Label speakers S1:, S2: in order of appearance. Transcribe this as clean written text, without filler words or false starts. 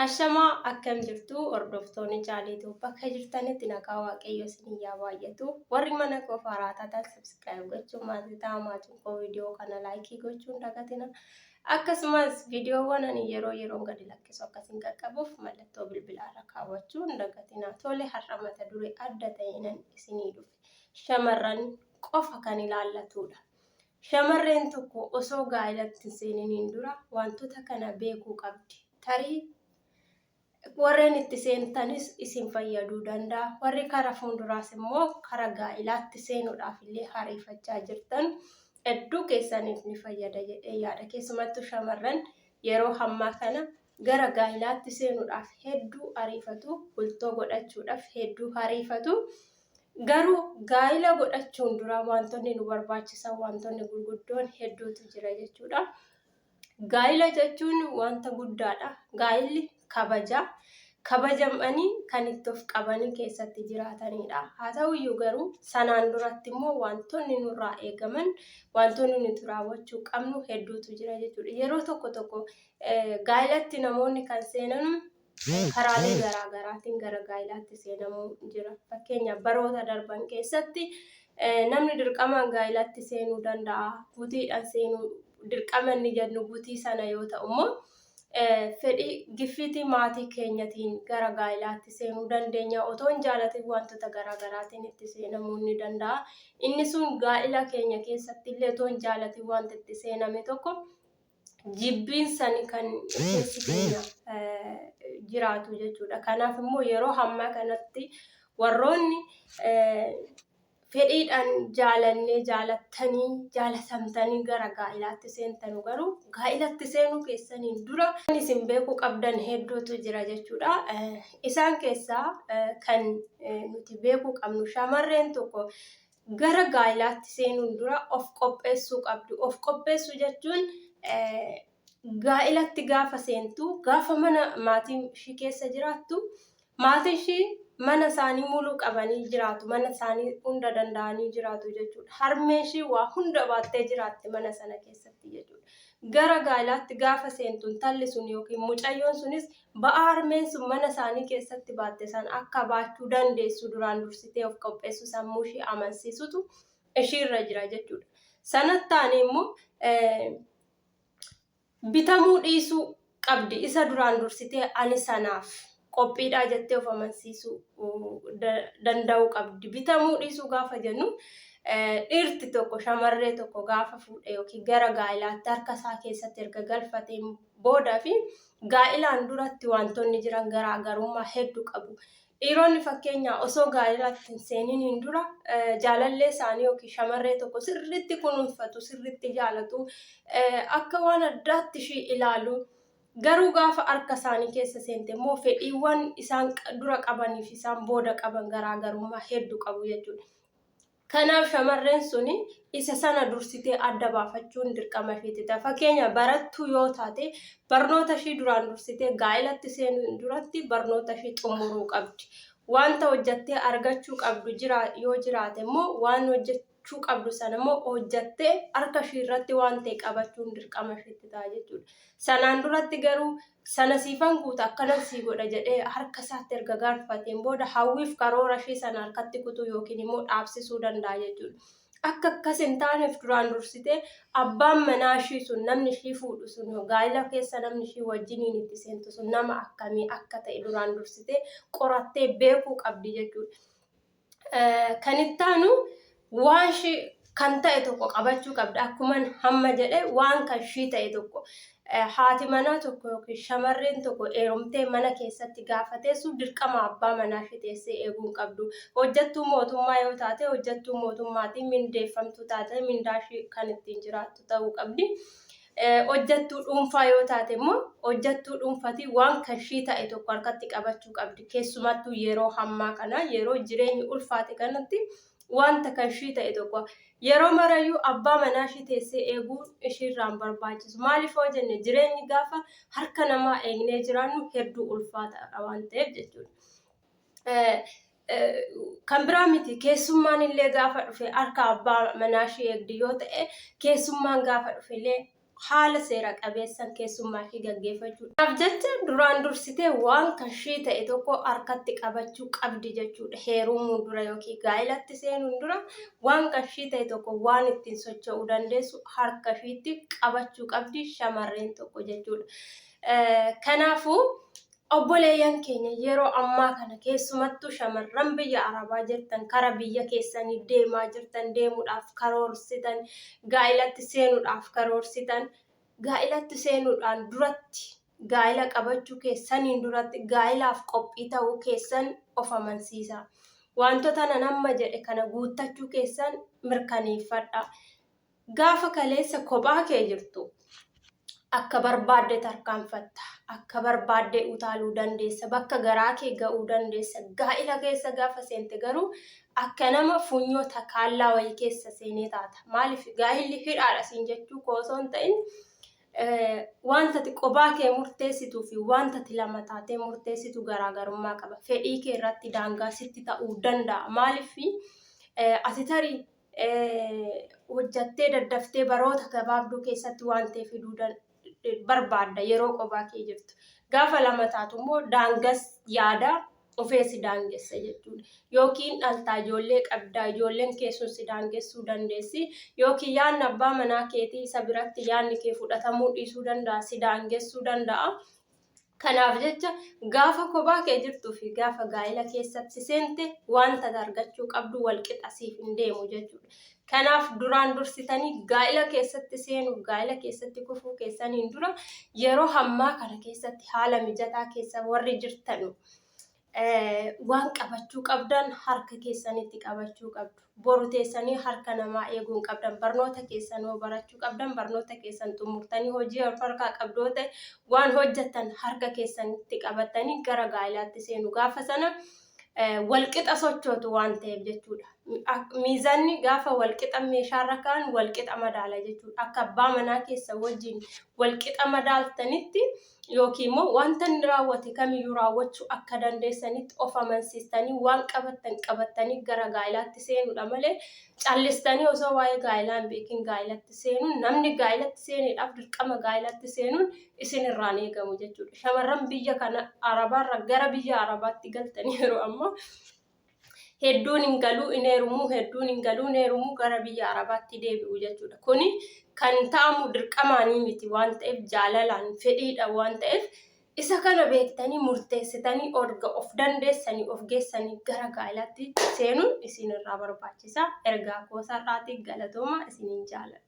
S1: Ashamaa akkam jirtu hordoftoonni chaaliitu bakka jirtanitti nagaa waaqayyo isin yaa baay'atu warri mana koo haaraa taatan subscribe gochuun maatii ta'aa maatiin koo viidiyoo kana laayikii gochuun dagatina akkasumas viidiyoowwan ani yeroo gadi lakkisu akkasiin qaqqabuuf mallattoo bilbilaarra kaawwachuun dagatina tole har'a mata duree adda ta'een isinii dhufe shamarran qofa kan ilaallatudha. Shamarreen tokko osoo gaa'ilatti seeniin dura wantoota kana beekuu qabdi. Tarii warreen itti seentanis isin fayyaduu danda'a. Warri karaa fuulduraas immoo karaa gaa'ilaatti seenuudhaaf illee hariifachaa jirtan hedduu keessaniif ni fayyada jedhee yaada. Keessumattuu shamarran yeroo ammaa kana gara gaa'ilaatti seenuudhaaf hedduu hariifatu, bultoo godhachuudhaaf hedduu hariifatu. Garuu gaa'ila godhachuun dura wantoonni nu barbaachisan wantoonni gurguddoon hedduutu jira jechuudha. Gaa'ila jechuun wanta guddaadha. Gaa'illi kabajamanii kan itti of qabanii keessatti jiraatanidha. Haa ta'uyyuu garuu sanaan duratti immoo wantoonni nurraa eegaman wantoonni nuti raawwachuu qabnu hedduutu jira jechuudha. Yeroo tokko gaa'ilatti namoonni kan seenan karaalee garaagaraatiin gara gaa'ilaatti seenamuu jira. Fakkeenyaaf baroota darban keessatti namni dirqamaan gaa'ilaatti seenuu danda'a. Butiidhaan seenuu dirqama inni jennu butii sana yoo ta'u immoo fedhii giffitii maatii keenyatiin gara gaa'ilaatti seenuu dandeenya. Otoo hin jaalatin wantoota garaagaraatiin itti seenamuu ni danda'a. Inni sun gaa'ila keenya keessatti illee otoo hin jaalatin wanta itti seename tokko jibbiinsani kan keessi keenya jiraatu jechuudha. Kanaaf immoo yeroo ammaa kanatti warroonni fedhiidhaan jaalattanii jaalatamtanii gara gaa'ilaatti seentanu garuu gaa'ilatti seenuu keessaniin dura isin beekuu qabdan hedduutu jira jechuudha. Isaan keessaa kan nuti beekuu qabnu shamarreen tokko gara gaa'ilaatti seenuun dura of qopheessuu qabdu. Of qopheessuu jechuun gaa'ilatti gaafa seentu gaafa mana maatiin ishii keessa jiraattu maatiin ishii mana isaanii muluu qabanii jiraatu. Mana isaanii hunda danda'anii jiraatu jechuudha. Harmeen ishii waa hunda baattee jiraatti mana sana keessatti jechuudha. Gara gaa'ilaatti gaafa seentu intalli sun yookiin mucayyoon sunis ba'aa harmeen sun mana isaanii keessatti baatte san akka baachuu dandeessu duraan dursitee of qopheessu sammuu ishii amansiisutu ishiirra jira jechuudha. Sanatti taane immoo bitamuu dhiisuu qabdi. Isa duraan dursitee ani sanaaf qophiidhaa jettee of amansiisuu danda'uu qabdi. Bitamuu dhiisuu gaafa jennu dhiirti tokko shamarree tokko gaafa fuudhe yookiin gara gaa'ilaatti harka isaa keessatti erga galfateen boodaa fi gaa'ilaan duratti wantoonni jiran garaagarummaa hedduu qabu. Dhiironni fakkeenya osoo gaa'ilaatti hin seeniin dura jaalallee isaanii yookiin shamarree tokko sirriitti kunuunfatu, sirriitti jaalatu, akka waan addaatti ishii ilaalu. Garuu gaafa harka isaanii keessa seente immoo fedhiiwwan isaan dura qabanii fi isaan booda qaban garaagarummaa hedduu qabu jechuudha. Kanaaf shamarreen suni isa sana dursitee adda baafachuun dirqama isheeti ta'a. Fakkeenya barattuu yoo taate barnoota ishii duraan dursitee gaa'ilatti seenuun duratti barnoota ishii xumuruu qabdi. Wanta hojjattee argachuu qabdu yoo jiraate immoo waan hojjechuu qabdu sana immoo hojjattee harka ishii irratti waan ta'e qabachuun dirqama isheetti ta'a jechuudha. Sanaan duratti garuu sana siifan guuta akkanan sii godha jedhee harka isaatti erga galfateen booda hawwiif karoora ishee sana harkatti kutuu yookiin immoo dhaabsisuu danda'a jechuudha. Akka akkas hin taaneef duraan dursitee abbaan manaa ishii sun namni ishii fuudhu sun gaa'ila keessa namni ishii wajjiniin itti seentu sun nama akkamii akka ta'e duraan dursitee qorattee beekuu qabdi jechuudha. Kan itti aanu waan ishii kan ta'e tokko qabachuu qabdi. Akkuma hamma jedhee waan kan ishii ta'e tokko haati manaa tokko yookiin shamarreen tokko heerumtee mana keessatti gaafa teessu dirqama abbaa manaa ishee teessee eeguu qabdu. Hojjettuu mootummaa yoo taate hojjettuu mootummaatiin mindeeffamtuu taate mindaa ishee kan ittiin jiraattu ta'uu qabdi. Hojjettuu dhuunfaa yoo taate immoo hojjettuu dhuunfaatii waan kan ishii ta'e tokko harkatti qabachuu qabdi. Keessumattuu yeroo ammaa kana yeroo jireenyi ulfaate kanatti wanta kan ishii ta'e tokko yeroo marayyuu abbaa manaa ishii teessee eeguun ishiirraan barbaachisu. Maaliif yoo jenne jireenyi gaafa harka namaa eegnee jiraannu hedduu ulfaataadha waan ta'eef jechuudha. Kan biraa miti keessummaan illee gaafa dhufe harka abbaa manaa ishii eegdi yoo ta'e keessummaan gaafa dhufe illee haala seera qabeessan keessummaa fi gaggeeffachuu. Kanaaf jecha duraan dursitee waan kashii ta'e tokko harkatti qabachuu qabdi jechuudha. Heerumuu dura yookiin gaa'ilatti seenuun dura waan kashii ta'e tokko waan ittiin socho'uu dandeessu harka ishiitti qabachuu qabdi shamarreen tokko jechuudha. Kanaafuu obboleeyyan keenya yeroo ammaa kana keessumattuu shamarran biyya Arabaa jirtan kara biyya keessanii deemaa jirtan deemuudhaaf karoorsitan gaa'ilatti seenuudhaaf karoorsitan gaa'ilatti seenuudhaan duratti gaa'ila qabachuu keessaniin duratti gaa'ilaaf qophii ta'uu keessan of amansiisa. Wantoota nan amma jedhe kana guuttachuu keessan mirkaneeffadha. Gaafa kaleessa kophaa kee jirtu akka barbaadde tarkaanfatta, akka barbaadde utaaluu dandeessa, bakka garaa kee ga'uu dandeessa. Gaa'ila keessa gaafa seente garuu akka nama funyoo takaallaa wayii keessa seenee taata. Maaliif gaa'illi hidhaadha siin jechuu osoo hin ta'in wanta ati kophaa kee murteessituu fi wanta ati lama taatee murteessitu garaagarummaa qaba. Fedhii kee irratti daangaa sitti ta'uu danda'a. Maaliif ati tarii hojjattee daddaftee baroota gabaabduu keessatti waan ta'e fiduu barbaadda yeroo kophaa kee jirtu. Gaafa lama taatu immoo daangas yaada ofeesi daangessa jechuudha. Yookiin dhaltaa ijoollee qabdaa ijoolleen keessuun si daangessuu dandeessi. Yookiin yaadni abbaa manaa keetii isa biratti yaadni kee fudhatamuu dhiisuu danda'a si daangessuu danda'a. Kanaaf jecha gaafa kophaa kee jirtuu fi gaafa gaa'ila keessatti seente wanta argachuu qabdu walqixa siif hin deemu jechuudha. Kanaaf duraan dursitanii gaa'ila keessatti seenuu gaa'ila keessatti kufuu keessaniin dura yeroo hammaa kana keessatti haala mijataa keessa warri jirtan waan qabachuu qabdan harka keessanitti qabachuu qabdu. Boru teessanii harka namaa eeguu qabdan. Barnoota keessanoo barachuu qabdan. Barnoota keessan xumurtanii hojii harkaa qabdoota waan hojjettan harka keessanitti qabatanii gara gaa'ilaatti seenu. Gaafa sana walqixa sochootu waan ta'eef jechuudha. Miizanni gaafa walqixa meeshaarra kaan walqixa madaala jechuudha. Akka abbaa manaa keessa wajjin walqixa madaaltanitti yookiin immoo wanta inni raawwate kamiyyuu raawwachuu akka dandeessanitti of amansiistanii waan qabattanii gara gaa'ilaatti seenuudha malee callistanii osoo waa'ee gaa'ilaa hin beekin gaa'ilatti seenuun namni gaa'ilatti seenuudhaaf dirqama gaa'ilatti seenuun isin irraan eegamu jechuudha. Shamarran biyya kana Arabaarra gara biyya Arabaatti galtanii yeroo ammoo hedduun hin galuu hin heerumuu hedduun hin galuu hin heerumuu gara biyya Arabaatti deebi'u jechuudha. Kuni kan ta'amu dirqamaanii miti waan ta'eef jaalalaan fedhiidha waan ta'eef isa kana beektanii murteessitanii of dandeessanii of geessanii gara gaa'ilaatti seenuun isin irraa barbaachisa. Ergaa koo sar'aatii galatooma isiniin jaalladha.